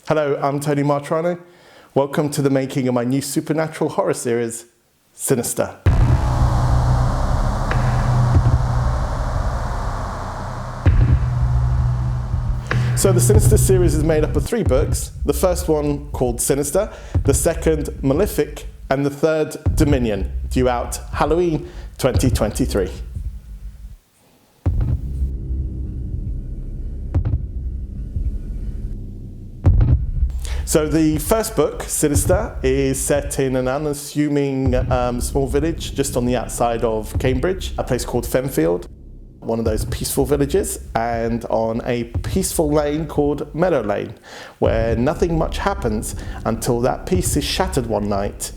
Hello, I'm Tony Marturano. Welcome to the making of my new supernatural horror series, Sinister. So the Sinister series is made up of 3 books. The first one called Sinister, the second Malefic, and the third Dominion, due out Halloween 2023. So the first book, Sinister, is set in an unassuming small village just on the outside of Cambridge, a place called Fenfield, one of those peaceful villages, and on a peaceful lane called Meadow Lane, where nothing much happens until that peace is shattered one night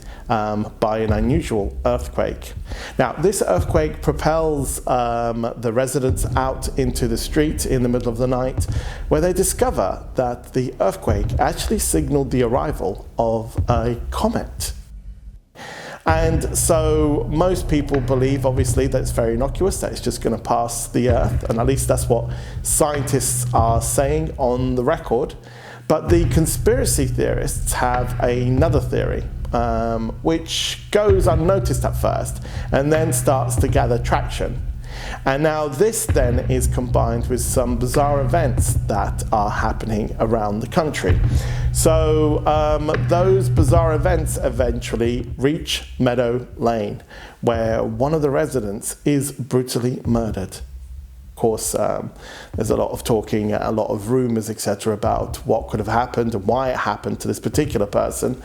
by an unusual earthquake. Now, this earthquake propels the residents out into the street in the middle of the night, where they discover that the earthquake actually signaled the arrival of a comet. And so most people believe, obviously, that it's very innocuous, that it's just going to pass the Earth, and at least that's what scientists are saying on the record. But the conspiracy theorists have another theory, which goes unnoticed at first and then starts to gather traction. And now this then is combined with some bizarre events that are happening around the country. So those bizarre events eventually reach Meadow Lane, where one of the residents is brutally murdered. Of course, there's a lot of talking, a lot of rumors, etc., about what could have happened and why it happened to this particular person.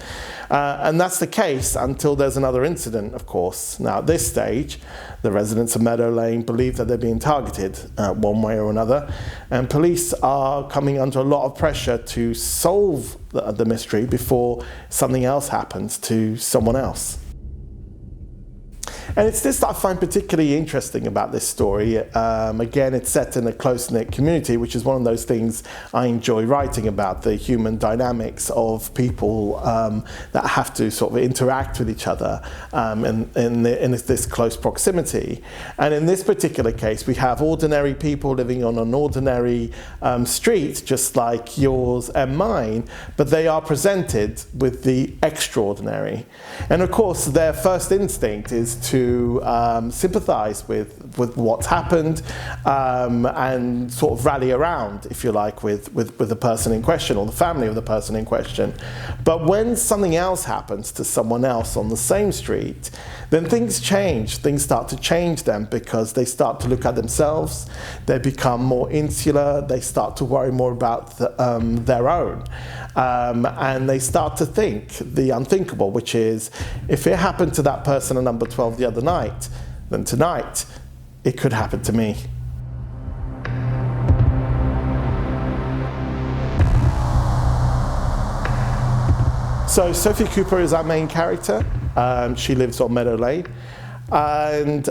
And that's the case until there's another incident, of course. Now, at this stage, the residents of Meadow Lane believe that they're being targeted one way or another, and police are coming under a lot of pressure to solve the mystery before something else happens to someone else. And it's this that I find particularly interesting about this story. Again, it's set in a close-knit community, which is one of those things I enjoy writing about, the human dynamics of people that have to sort of interact with each other in this close proximity. And in this particular case, we have ordinary people living on an ordinary street, just like yours and mine, but they are presented with the extraordinary. And of course, their first instinct is to sympathize with what's happened and sort of rally around, if you like, with the person in question or the family of the person in question. But when something else happens to someone else on the same street, then things change. Things start to change them because they start to look at themselves, they become more insular, they start to worry more about their own. And they start to think the unthinkable, which is, if it happened to that person at number 12 the other night, then tonight it could happen to me. So Sophie Cooper is our main character. She lives on Meadow Lane. And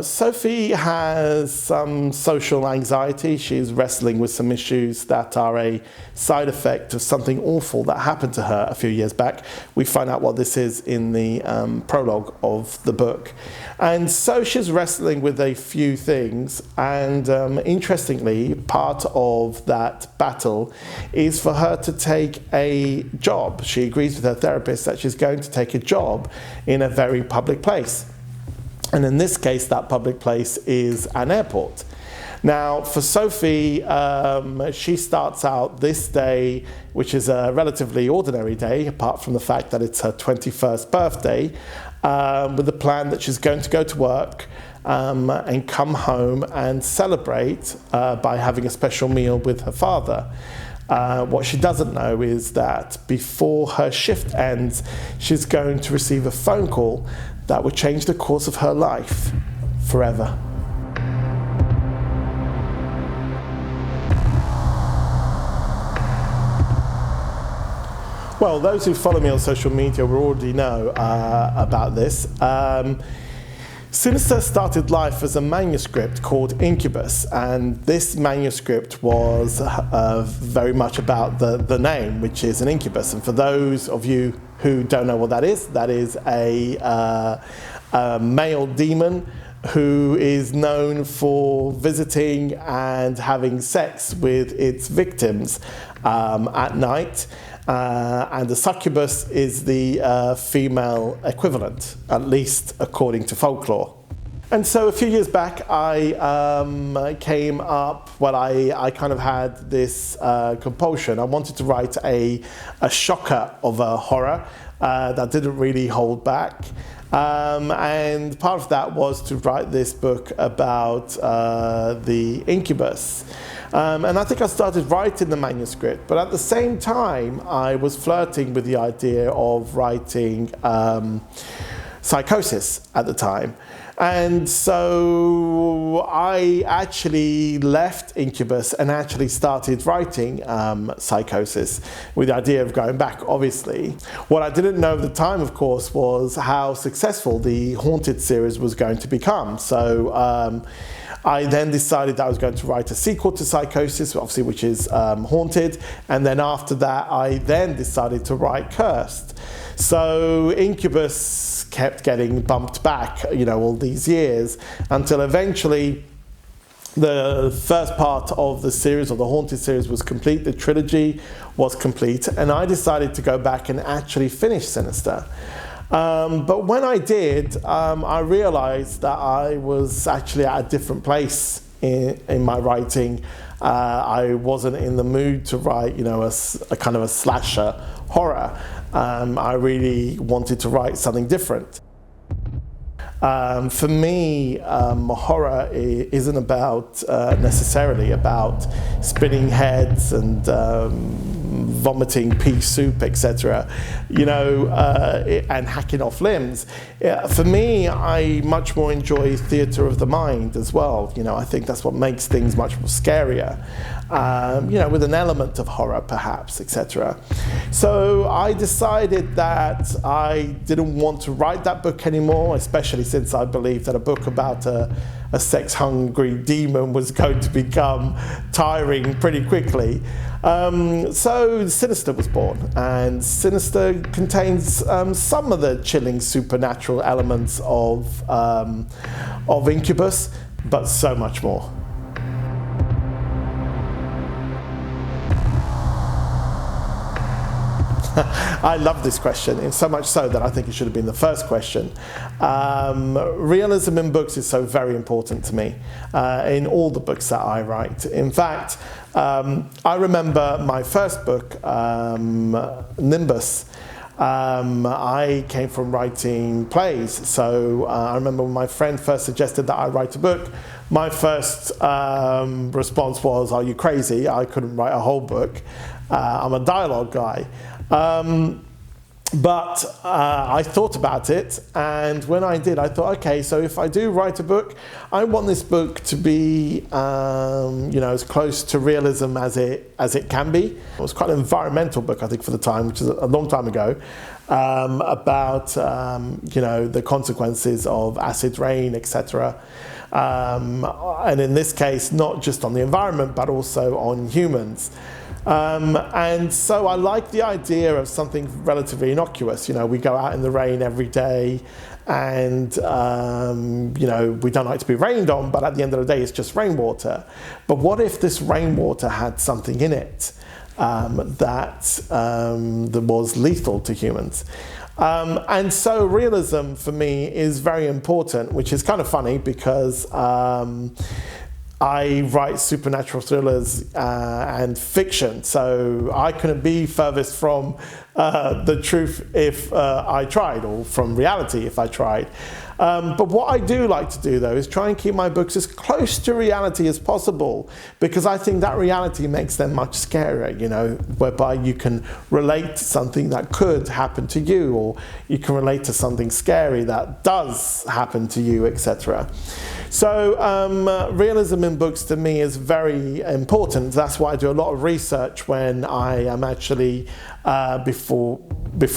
Sophie has some social anxiety. She's wrestling with some issues that are a side effect of something awful that happened to her a few years back. We find out what this is in the prologue of the book. And so she's wrestling with a few things, and interestingly, part of that battle is for her to take a job. She agrees with her therapist that she's going to take a job in a very public place. And in this case, that public place is an airport. Now, for Sophie, she starts out this day, which is a relatively ordinary day, apart from the fact that it's her 21st birthday, with the plan that she's going to go to work and come home and celebrate by having a special meal with her father. What she doesn't know is that before her shift ends, she's going to receive a phone call that would change the course of her life forever. Well, those who follow me on social media will already know about this. Sinister started life as a manuscript called Incubus, and this manuscript was very much about the name, which is an incubus. And for those of you who don't know what that is a male demon who is known for visiting and having sex with its victims at night. And the succubus is the female equivalent, at least according to folklore. And so a few years back, I came up, well, I kind of had this compulsion. I wanted to write a shocker of a horror that didn't really hold back. And part of that was to write this book about the incubus. And I think I started writing the manuscript, but at the same time, I was flirting with the idea of writing psychosis at the time. And so I actually left Incubus and actually started writing Psychosis with the idea of going back, obviously. What I didn't know at the time, of course, was how successful the Haunted series was going to become. So I then decided that I was going to write a sequel to Psychosis, obviously, which is Haunted. And then after that, I then decided to write Cursed. So Incubus kept getting bumped back, all these years, until eventually the first part of the series, or the Haunted series, was complete. The trilogy was complete, and I decided to go back and actually finish Sinister. But when I did, I realized that I was actually at a different place in my writing. I wasn't in the mood to write, a kind of a slasher horror. I really wanted to write something different. For me, horror isn't about necessarily about spinning heads and vomiting pea soup, etc., and hacking off limbs. For me, I much more enjoy theatre of the mind as well. I think that's what makes things much more scarier. With an element of horror, perhaps, etc. So I decided that I didn't want to write that book anymore, especially since I believed that a book about a sex-hungry demon was going to become tiring pretty quickly. So Sinister was born, and Sinister contains some of the chilling supernatural elements of Incubus, but so much more. I love this question, and so much so that I think it should have been the first question. Realism in books is so very important to me, in all the books that I write. In fact, I remember my first book, Nimbus. I came from writing plays, so I remember when my friend first suggested that I write a book, my first response was, "Are you crazy? I couldn't write a whole book. I'm a dialogue guy." But I thought about it, and when I did, I thought, okay, so if I do write a book, I want this book to be, as close to realism as it can be. It was quite an environmental book, I think, for the time, which is a long time ago, about the consequences of acid rain, etc. And in this case, not just on the environment, but also on humans. And so I like the idea of something relatively innocuous. We go out in the rain every day, and we don't like to be rained on, but at the end of the day, it's just rainwater. But what if this rainwater had something in it that was lethal to humans? And so realism for me is very important, which is kind of funny because I write supernatural thrillers and fiction, so I couldn't be furthest from the truth if I tried, or from reality if I tried. But what I do like to do, though, is try and keep my books as close to reality as possible, because I think that reality makes them much scarier, whereby you can relate to something that could happen to you, or you can relate to something scary that does happen to you, etc. So realism in books to me is very important. That's why I do a lot of research when I am actually before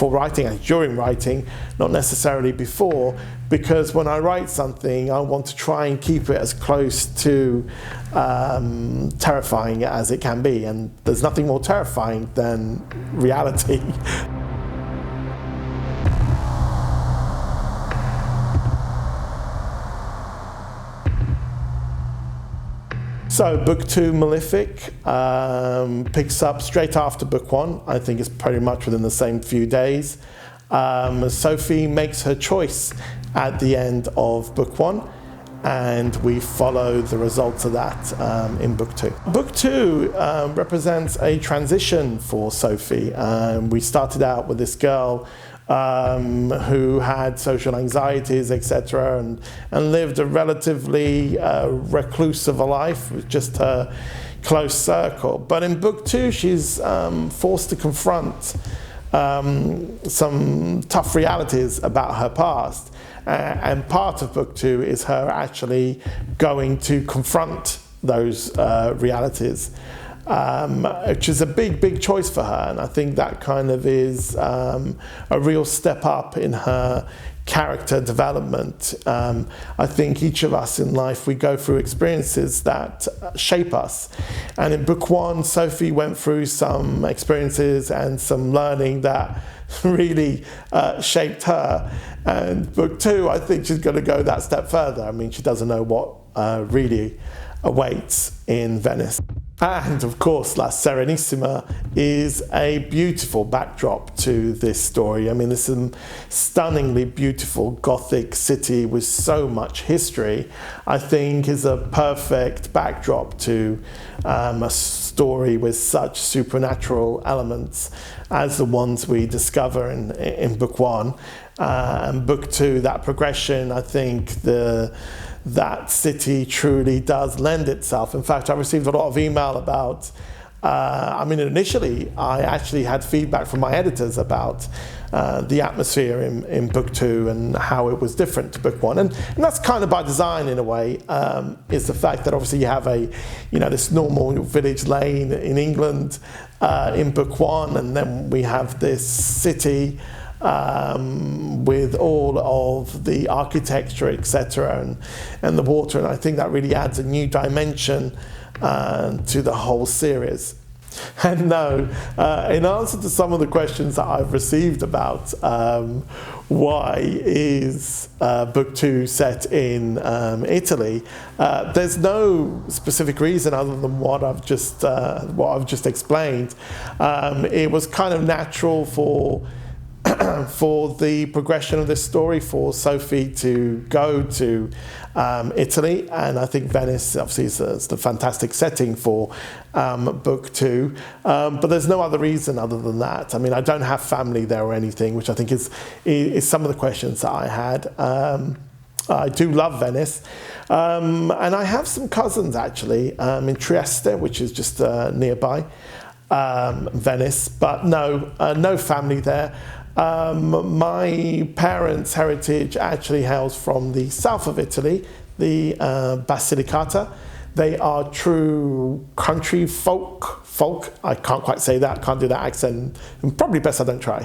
writing and during writing, not necessarily before, because when I write something, I want to try and keep it as close to terrifying as it can be. And there's nothing more terrifying than reality. So book 2, Malefic, picks up straight after book 1. I think it's pretty much within the same few days. Sophie makes her choice at the end of book 1, and we follow the results of that in book 2. Book 2 represents a transition for Sophie. We started out with this girl who had social anxieties, etc., and lived a relatively reclusive life with just her close circle. But in book 2, she's forced to confront some tough realities about her past. And part of book 2 is her actually going to confront those realities, which is a big choice for her. And I think that kind of is a real step up in her character development. I think each of us in life, we go through experiences that shape us. And in book 1, Sophie went through some experiences and some learning that really shaped her. And book 2, I think she's going to go that step further. I mean, she doesn't know what really awaits in Venice. And of course, La Serenissima is a beautiful backdrop to this story. I mean, this is a stunningly beautiful Gothic city with so much history. I think is a perfect backdrop to a story with such supernatural elements as the ones we discover in book 1. And book 2, that progression, I think that city truly does lend itself. In fact, I received a lot of email about, initially I actually had feedback from my editors about the atmosphere in book 2 and how it was different to book 1. And that's kind of by design in a way, is the fact that obviously you have this normal village lane in England in book 1, and then we have this city with all of the architecture, etc., and the water, and I think that really adds a new dimension to the whole series. And no, in answer to some of the questions that I've received about why is book 2 set in Italy, there's no specific reason other than what I've just explained. It was kind of natural for the progression of this story for Sophie to go to Italy, and I think Venice obviously is the fantastic setting for book 2, but there's no other reason other than that. I mean, I don't have family there or anything, which I think is some of the questions that I had. I do love Venice, and I have some cousins actually in Trieste, which is just nearby Venice, but no family there. My parents' heritage actually hails from the south of Italy, the Basilicata. They are true country folk. I can't quite say that, can't do that accent. And probably best I don't try.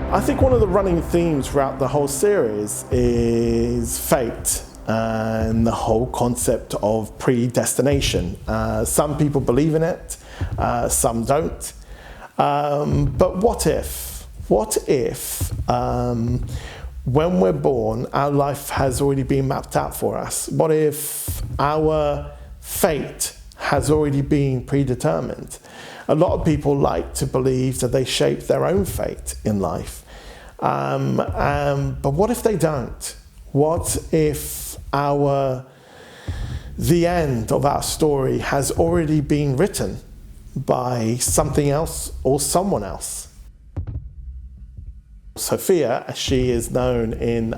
I think one of the running themes throughout the whole series is fate. And the whole concept of predestination. Some people believe in it, some don't. But what if when we're born, our life has already been mapped out for us? What if our fate has already been predetermined? A lot of people like to believe that they shape their own fate in life. But what if they don't? What if the end of our story has already been written by something else or someone else? Sophia, as she is known in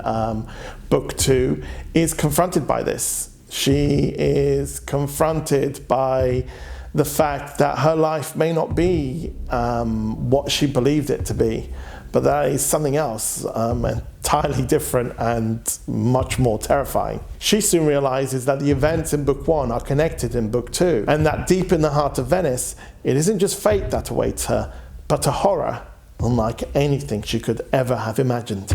book 2, is confronted by this. She is confronted by the fact that her life may not be what she believed it to be, but that is something else entirely different and much more terrifying. She soon realizes that the events in book 1 are connected in book 2, and that deep in the heart of Venice, it isn't just fate that awaits her, but a horror unlike anything she could ever have imagined.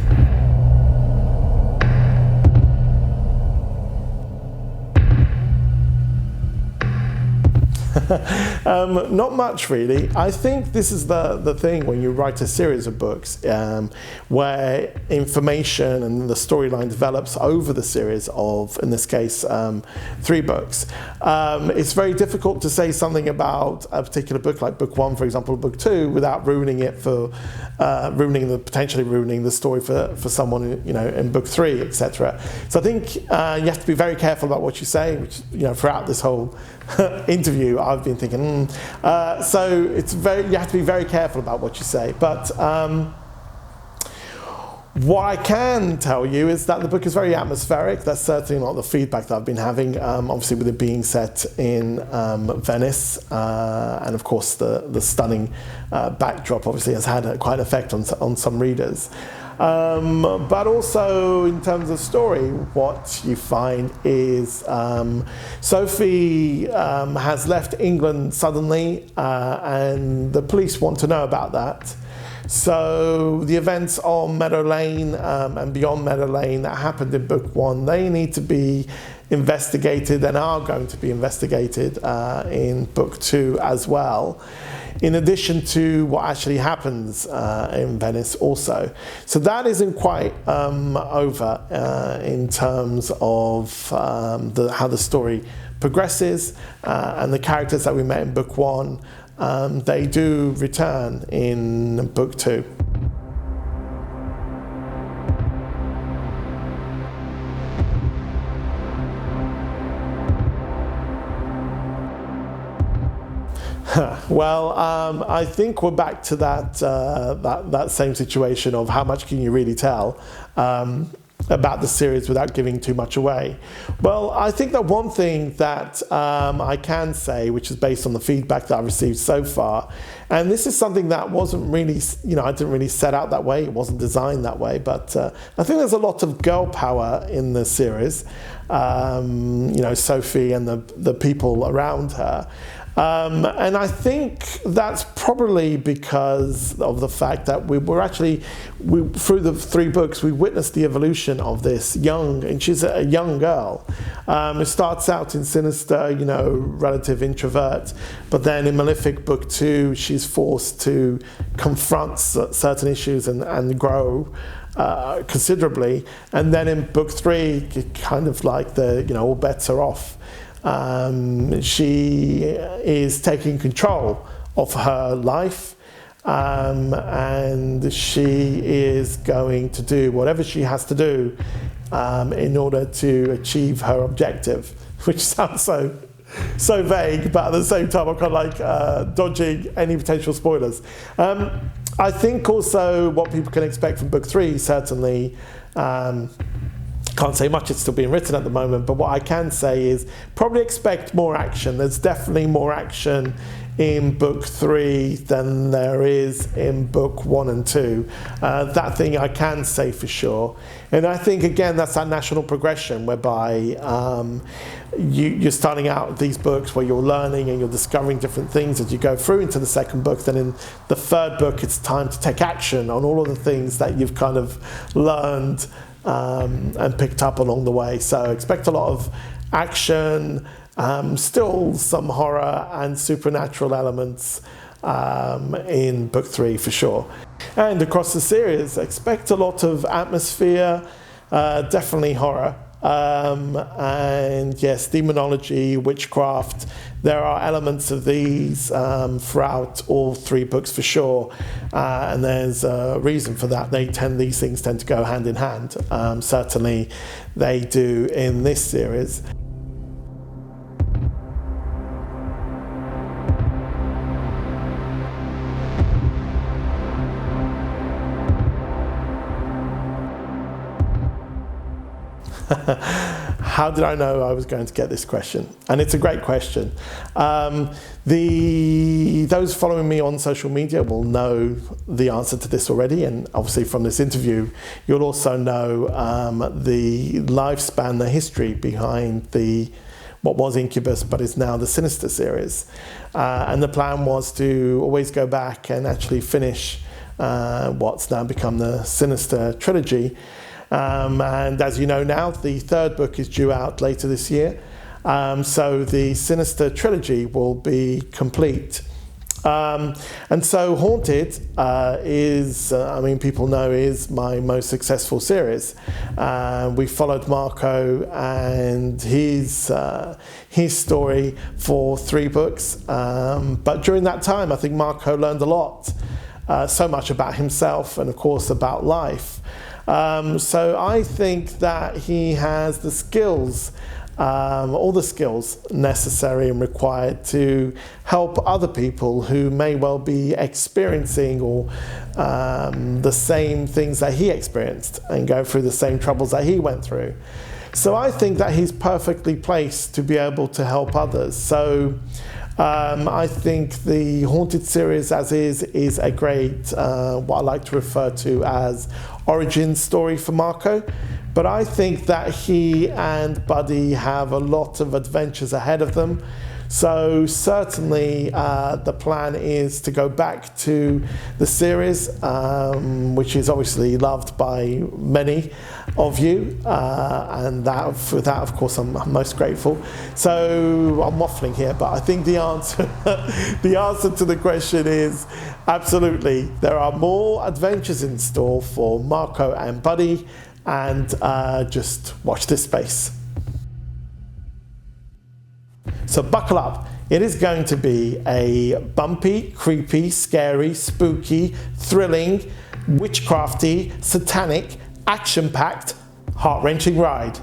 Not much, really. I think this is the thing when you write a series of books where information and the storyline develops over the series of, in this case, 3 books. It's very difficult to say something about a particular book, like book 1, for example, book 2, without ruining it for potentially ruining the story for someone, you know, in book 3, etc. So I think you have to be very careful about what you say, which, you know, throughout this whole interview, I've been thinking, so you have to be very careful about what you say. But what I can tell you is that the book is very atmospheric. That's certainly not the feedback that I've been having, obviously with it being set in Venice, and of course the stunning backdrop obviously has had quite an effect on some readers. But also in terms of story, what you find is Sophie has left England suddenly, and the police want to know about that. So the events on Meadow Lane and beyond Meadow Lane that happened in book 1, they need to be investigated and are going to be investigated in book 2 as well, in addition to what actually happens in Venice also. So that isn't quite over in terms of how the story progresses, and the characters that we met in book 1, they do return in book 2. Well, I think we're back to that same situation of how much can you really tell about the series without giving too much away. Well, I think that one thing that I can say, which is based on the feedback that I've received so far, and this is something that wasn't really, you know, I didn't really set out that way, it wasn't designed that way, but I think there's a lot of girl power in the series, you know, Sophie and the people around her. And I think that's probably because of the fact that through the 3 books, we witnessed the evolution of this and she's a young girl. It starts out in Sinister, you know, relative introvert, but then in Malefic book 2, she's forced to confront certain issues and grow considerably. And then in book 3, kind of like all bets are off. She is taking control of her life, and she is going to do whatever she has to do in order to achieve her objective, which sounds so vague, but at the same time I'm kind of like dodging any potential spoilers. I think also what people can expect from book 3, certainly, can't say much, it's still being written at the moment, but what I can say is probably expect more action. There's definitely more action in book 3 than there is in book 1 and 2. That thing I can say for sure. And I think, again, that's that national progression whereby you're starting out these books where you're learning and you're discovering different things as you go through into the 2nd book. Then in the 3rd book, it's time to take action on all of the things that you've kind of learned and picked up along the way. So expect a lot of action, still some horror and supernatural elements in book 3 for sure. And across the series, expect a lot of atmosphere, definitely horror. And yes, demonology, witchcraft, there are elements of these throughout all 3 books for sure, and there's a reason for that. These things tend to go hand in hand. Certainly they do in this series. How did I know I was going to get this question? And it's a great question. Those following me on social media will know the answer to this already, and obviously from this interview you'll also know the lifespan, the history behind what was Incubus but is now the Sinister series. And the plan was to always go back and actually finish what's now become the Sinister trilogy. And as you know now, the 3rd book is due out later this year. So the Sinister trilogy will be complete. And so Haunted is, people know, is my most successful series. We followed Marco and his story for 3 books. But during that time, I think Marco learned a lot, so much about himself and, of course, about life. So I think that he has the skills, all the skills necessary and required to help other people who may well be experiencing or the same things that he experienced and go through the same troubles that he went through. So I think that he's perfectly placed to be able to help others. So I think the Haunted series as is a great, what I like to refer to as origin story for Marco. But I think that he and Buddy have a lot of adventures ahead of them. So certainly the plan is to go back to the series, which is obviously loved by many of you, and for that, of course, I'm most grateful. So I'm waffling here, but I think the answer, the answer to the question is absolutely. There are more adventures in store for Marco and Buddy, and just watch this space. So buckle up. It is going to be a bumpy, creepy, scary, spooky, thrilling, witchcrafty, satanic, action-packed, heart-wrenching ride.